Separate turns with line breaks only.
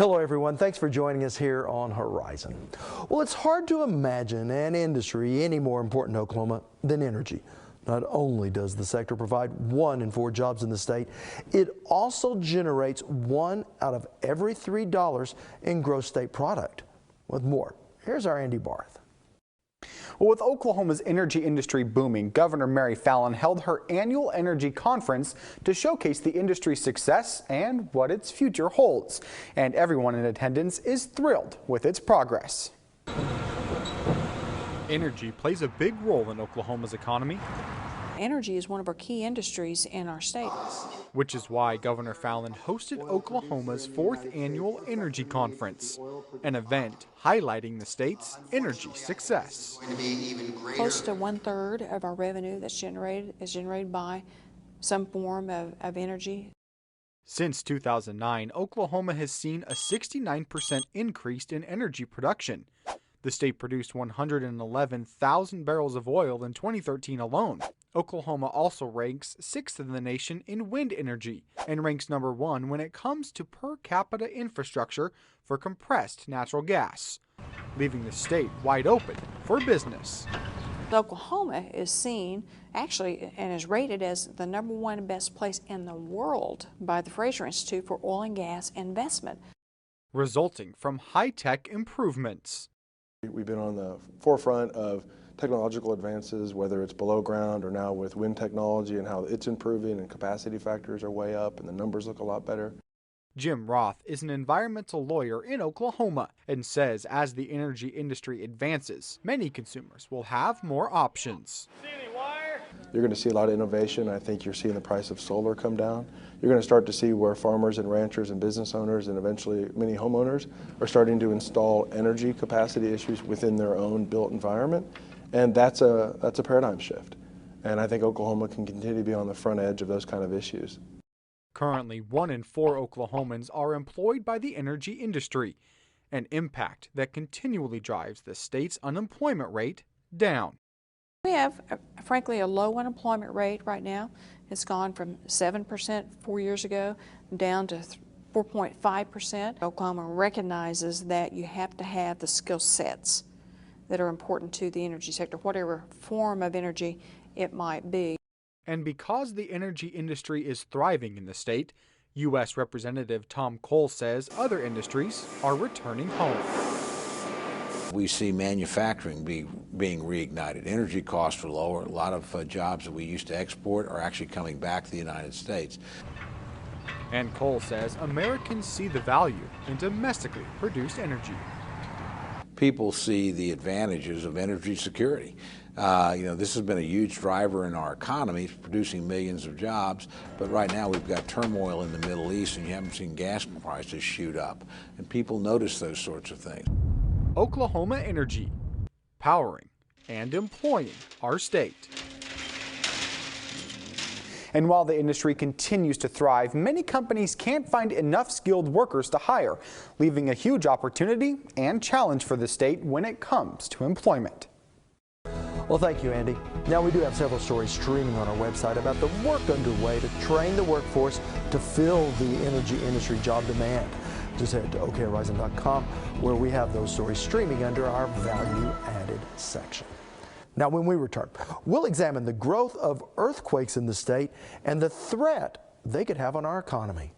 Hello everyone, thanks for joining us here on Horizon. Well, it's hard to imagine an industry any more important to Oklahoma than energy. Not only does the sector provide 1 in 4 jobs in the state, it also generates 1 out of every $3 in gross state product. With more, here's our Andy Barth.
Well, with Oklahoma's energy industry booming, Governor Mary Fallin held her annual energy conference to showcase the industry's success and what its future holds. And everyone in attendance is thrilled with its progress.
Energy plays a big role in Oklahoma's economy.
Energy is one of our key industries in our state.
Which is why Governor Fallin hosted Oklahoma's 4th annual energy conference, an event highlighting the state's energy success.
Close to 1/3 of our revenue that's generated is generated by some form of energy.
Since 2009, Oklahoma has seen a 69% increase in energy production. The state produced 111,000 barrels of oil in 2013 alone. Oklahoma also ranks 6th in the nation in wind energy and ranks number 1 when it comes to per capita infrastructure for compressed natural gas, leaving the state wide open for business.
Oklahoma is seen actually and is rated as the number 1 best place in the world by the Fraser Institute for oil and gas investment,
resulting from high-tech improvements.
We've been on the forefront of technological advances, whether it's below ground or now with wind technology and how it's improving and capacity factors are way up and the numbers look a lot better.
Jim Roth is an environmental lawyer in Oklahoma and says as the energy industry advances, many consumers will have more options.
You're going to see a lot of innovation. I think you're seeing the price of solar come down. You're going to start to see where farmers and ranchers and business owners and eventually many homeowners are starting to install energy capacity issues within their own built environment. And that's a paradigm shift. And I think Oklahoma can continue to be on the front edge of those kind of issues.
Currently, 1 in 4 Oklahomans are employed by the energy industry, an impact that continually drives the state's unemployment rate down.
We have, frankly, a low unemployment rate right now. It's gone from 7% 4 years ago down to 4.5%. Oklahoma recognizes that you have to have the skill sets that are important to the energy sector, whatever form of energy it might be.
And because the energy industry is thriving in the state, U.S. Representative Tom Cole says other industries are returning home.
We see manufacturing being reignited. Energy costs are lower. A lot of jobs that we used to export are actually coming back to the United States.
And Cole says Americans see the value in domestically produced energy.
People see the advantages of energy security. This has been a huge driver in our economy, producing millions of jobs, but right now we've got turmoil in the Middle East and you haven't seen gas prices shoot up, and people notice those sorts of things.
Oklahoma Energy, powering and employing our state.
And while the industry continues to thrive, many companies can't find enough skilled workers to hire, leaving a huge opportunity and challenge for the state when it comes to employment.
Well, thank you, Andy. Now, we do have several stories streaming on our website about the work underway to train the workforce to fill the energy industry job demand. Just head to okhorizon.com where we have those stories streaming under our value added section. Now, when we return, we'll examine the growth of earthquakes in the state and the threat they could have on our economy.